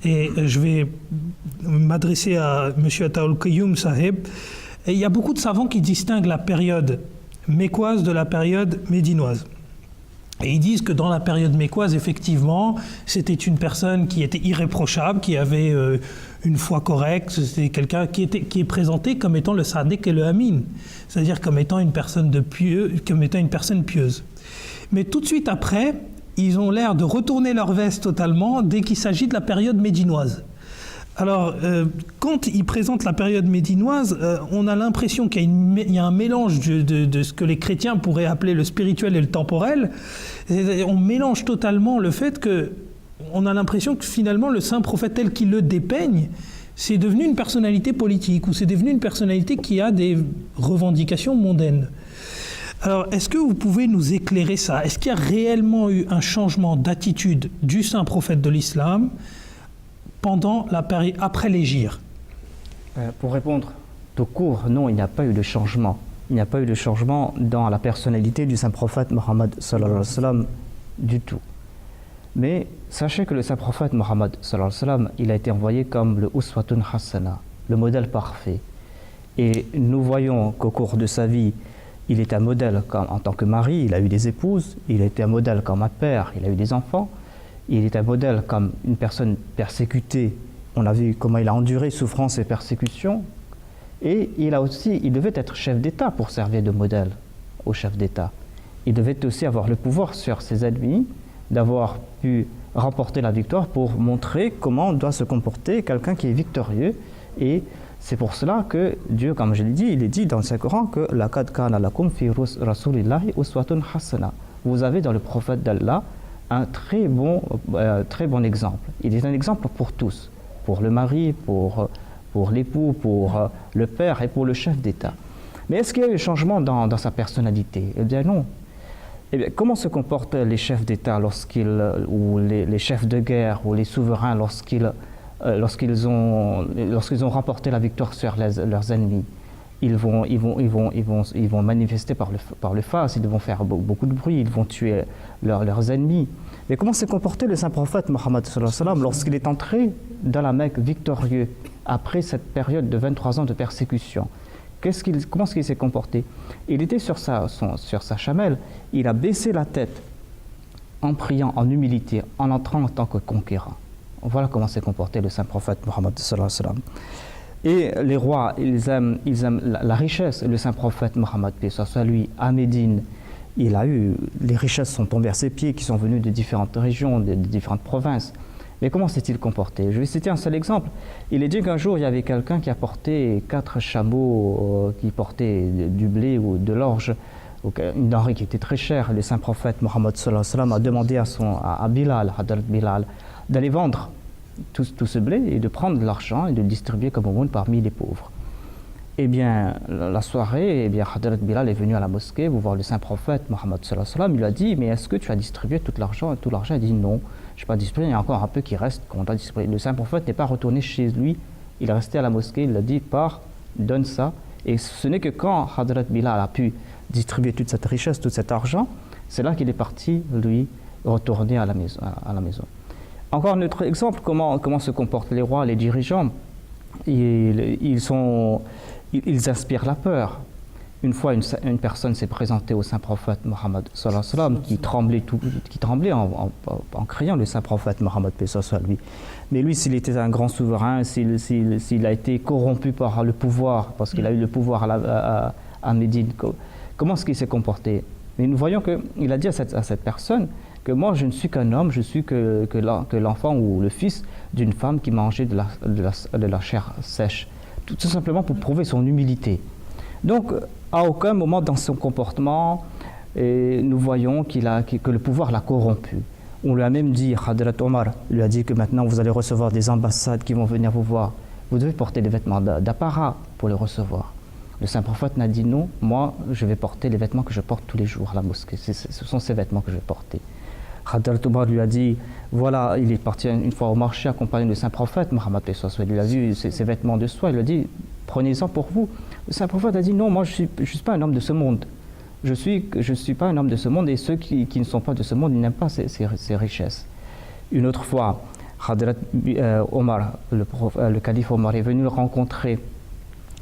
Et je vais m'adresser à M. Ataul Qayoum Saheb. Et il y a beaucoup de savants qui distinguent la période mécoise de la période médinoise. Et ils disent que dans la période mécoise, effectivement, c'était une personne qui était irréprochable, qui avait une foi correcte, c'était quelqu'un qui est présenté comme étant le Sadiq et le Amin, c'est-à-dire comme étant une personne pieuse. Mais tout de suite après, ils ont l'air de retourner leur veste totalement dès qu'il s'agit de la période médinoise. Alors, quand ils présentent la période médinoise, on a l'impression qu'il y a un mélange de ce que les chrétiens pourraient appeler le spirituel et le temporel. On mélange totalement le fait qu'on a l'impression que finalement le saint prophète tel qu'il le dépeigne, c'est devenu une personnalité politique, ou c'est devenu une personnalité qui a des revendications mondaines. Alors, est-ce que vous pouvez nous éclairer ça? Est-ce qu'il y a réellement eu un changement d'attitude du saint prophète de l'islam pendant la période après l'hégire? Pour répondre tout court, non, il n'y a pas eu de changement. Il n'y a pas eu de changement dans la personnalité du saint prophète Mohammed sallallahu alayhi wa sallam du tout. Mais sachez que le saint prophète Mohammed sallallahu alayhi wa sallam, il a été envoyé comme le uswatun hasana, le modèle parfait. Et nous voyons qu'au cours de sa vie, il est un modèle en tant que mari, il a eu des épouses, il a été un modèle comme un père, il a eu des enfants, il est un modèle comme une personne persécutée, on a vu comment il a enduré souffrance et persécution, et il devait être chef d'État pour servir de modèle au chef d'État. Il devait aussi avoir le pouvoir sur ses ennemis, d'avoir pu remporter la victoire pour montrer comment doit se comporter quelqu'un qui est victorieux. Et c'est pour cela que Dieu, comme je l'ai dit, il est dit dans le Saint-Coran que « Laqad kana lakum fi rasulillahi uswatun hasana ». Vous avez dans le prophète d'Allah un très bon exemple. Il est un exemple pour tous, pour le mari, pour l'époux, pour le père et pour le chef d'État. Mais est-ce qu'il y a eu un changement dans sa personnalité? Eh bien non. Eh bien, comment se comportent les chefs d'État ou les chefs de guerre ou les souverains lorsqu'ils ont remporté la victoire sur leurs ennemis? Ils vont manifester par le faste, ils vont faire beaucoup de bruit, ils vont tuer leurs ennemis. Mais comment s'est comporté le saint prophète Mohammed sallallahu alayhi wa sallam lorsqu'il est entré dans la Mecque victorieux après cette période de 23 ans de persécution? Comment est-ce qu'il s'est comporté? Il était sur sa chamelle, il a baissé la tête en priant, en humilité, en entrant en tant que conquérant. Voilà comment s'est comporté le saint prophète Mohammed sallallahu alayhi wa sallam. Et les rois, ils aiment la richesse. Le saint prophète Mohammed, paix soit lui, à Médine, les richesses sont tombées à ses pieds, qui sont venues de différentes régions, de différentes provinces. Mais comment s'est-il comporté? Je vais citer un seul exemple. Il est dit qu'un jour, il y avait quelqu'un qui a porté 4 chameaux qui portaient du blé ou de l'orge, une denrée qui était très chère. Le saint prophète Mohammed sallallahu alayhi wa sallam a demandé à Bilal, Hadrat Bilal, d'aller vendre tout ce blé et de prendre l'argent et de le distribuer comme aumône parmi les pauvres. Eh bien, la soirée, Hadrat Bilal est venu à la mosquée pour voir le saint prophète Mohammed sallallahu alayhi wa sallam. Il lui a dit, mais est-ce que tu as distribué tout l'argent? Tout l'argent, il a dit non. Je n'ai pas distribué, il y a encore un peu qui reste qu'on doit distribuer. Le saint prophète n'est pas retourné chez lui, il est resté à la mosquée, il a dit, pars, donne ça. Et ce n'est que quand Hadrat Bilal a pu distribuer toute cette richesse, tout cet argent, c'est là qu'il est parti, lui, retourner à la maison. Encore un autre exemple, comment se comportent les rois, les dirigeants. Ils inspirent la peur. Une fois, une personne s'est présentée au saint prophète Mohammed sallallahu alayhi wa sallam, qui tremblait en criant le saint prophète Mohammed paix soit lui. Mais lui, s'il était un grand souverain, s'il a été corrompu par le pouvoir, parce qu'il a eu le pouvoir à Médine, comment est-ce qu'il s'est comporté? Mais nous voyons qu'il a dit à cette personne que moi, je ne suis qu'un homme, je suis que l'enfant ou le fils d'une femme qui mangeait de la chair sèche, tout simplement pour prouver son humilité. Donc, à aucun moment dans son comportement, nous voyons que le pouvoir l'a corrompu. On lui a même dit, Hadrat Omar lui a dit que maintenant vous allez recevoir des ambassades qui vont venir vous voir. Vous devez porter des vêtements d'apparat pour les recevoir. Le saint prophète n'a dit non, moi je vais porter les vêtements que je porte tous les jours à la mosquée. Ce sont ces vêtements que je vais porter. Hadrat Omar lui a dit, voilà, il est parti une fois au marché accompagné du saint prophète Mohammed paix soit lui. Il a vu ses vêtements de soie, il lui a dit, prenez-en pour vous. Le saint prophète a dit non, moi je ne suis pas un homme de ce monde. Je suis pas un homme de ce monde, et ceux qui ne sont pas de ce monde, ils n'aiment pas ces richesses. Une autre fois, Hadrat Omar, le calife Omar est venu le rencontrer.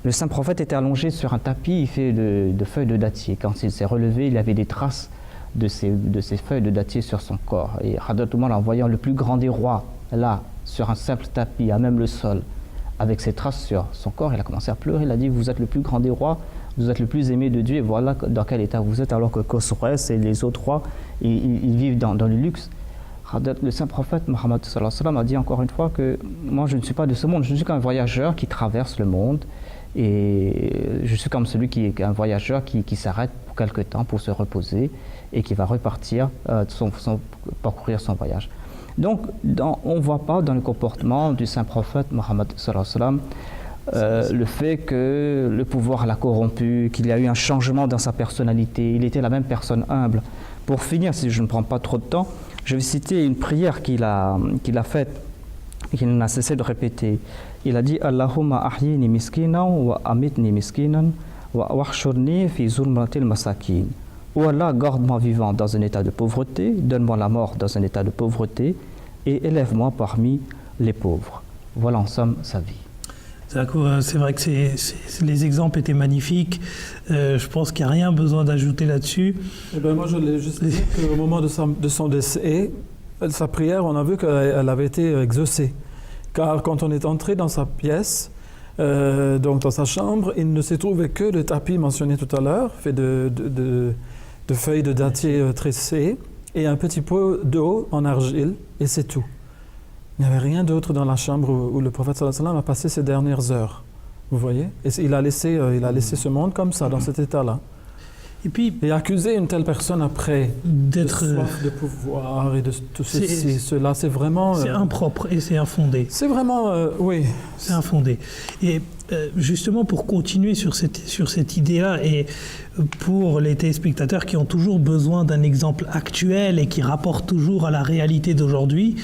Le saint prophète était allongé sur un tapis fait de feuilles de dattier. Quand il s'est relevé, il avait des traces de ces feuilles de dattier sur son corps. Et Hadrat Omar, en voyant le plus grand des rois, là, sur un simple tapis, à même le sol, avec ses traces sur son corps, il a commencé à pleurer. Il a dit, vous êtes le plus grand des rois, vous êtes le plus aimé de Dieu, et voilà dans quel état vous êtes, alors que Khosroès et les autres rois, ils vivent dans le luxe. Le saint prophète Mohammed a dit encore une fois que moi je ne suis pas de ce monde, je ne suis qu'un voyageur qui traverse le monde, et je suis comme celui qui est un voyageur qui s'arrête pour quelque temps pour se reposer et qui va repartir parcourir son voyage. Donc on ne voit pas dans le comportement du saint prophète Mohammed le fait que le pouvoir l'a corrompu, qu'il y a eu un changement dans sa personnalité, il était la même personne humble. Pour finir, si je ne prends pas trop de temps, je vais citer une prière qu'il a faite et qu'il n'a cessé de répéter. Il a dit « Allahumma ahyini miskinan wa amitni miskinan wa wahshurni fi zulmatil masakin » Ô Allah, garde-moi vivant dans un état de pauvreté, donne-moi la mort dans un état de pauvreté et élève-moi parmi les pauvres. Voilà en somme sa vie. C'est vrai que les exemples étaient magnifiques. Je pense qu'il n'y a rien besoin d'ajouter là-dessus. Eh ben moi, je l'ai juste dit qu'au moment de son décès, sa prière, on a vu qu'elle avait été exaucée. Car quand on est entré dans sa pièce, donc dans sa chambre, il ne s'est trouvé que le tapis mentionné tout à l'heure, fait de feuilles de dattier tressées, et un petit pot d'eau en argile, et c'est tout. Il n'y avait rien d'autre dans la chambre où le prophète sallallahu alayhi wa sallam a passé ses dernières heures. Vous voyez? Et il a laissé ce monde comme ça, dans cet état-là. Et accuser une telle personne après d'être soif de pouvoir et de tout ceci, cela, c'est vraiment... c'est impropre et c'est infondé. C'est vraiment... oui. C'est infondé. Et justement, pour continuer sur cette idée-là, et pour les téléspectateurs qui ont toujours besoin d'un exemple actuel et qui rapportent toujours à la réalité d'aujourd'hui,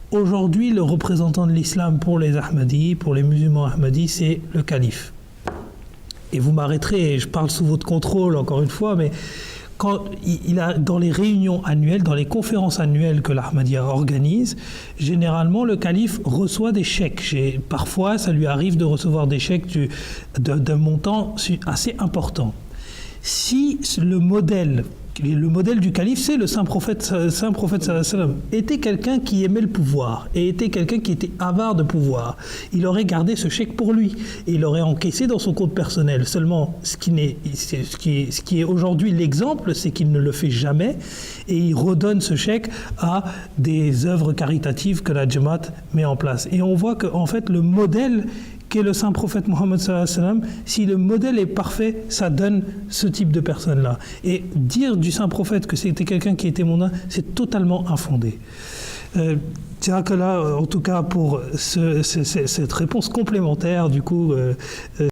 aujourd'hui, le représentant de l'islam pour les Ahmadis, pour les musulmans Ahmadis, c'est le calife. Et vous m'arrêterez, je parle sous votre contrôle encore une fois, mais quand il a, dans les réunions annuelles, dans les conférences annuelles que l'Ahmadiyya organise, généralement le calife reçoit des chèques. Parfois, ça lui arrive de recevoir des chèques d'un montant assez important. Si le modèle du calife, c'est le saint prophète sallallahu alayhi wa sallam, était quelqu'un qui aimait le pouvoir et était quelqu'un qui était avare de pouvoir, il aurait gardé ce chèque pour lui et il aurait encaissé dans son compte personnel. Seulement, ce qui est aujourd'hui l'exemple, c'est qu'il ne le fait jamais et il redonne ce chèque à des œuvres caritatives que la Jamaat met en place. Et on voit qu'en fait, le modèle qu'est le saint prophète Mohammed sallallahu alayhi wa sallam, si le modèle est parfait, ça donne ce type de personne-là. Et dire du saint prophète que c'était quelqu'un qui était mondain, c'est totalement infondé. Tiens que là, en tout cas pour cette réponse complémentaire, du coup...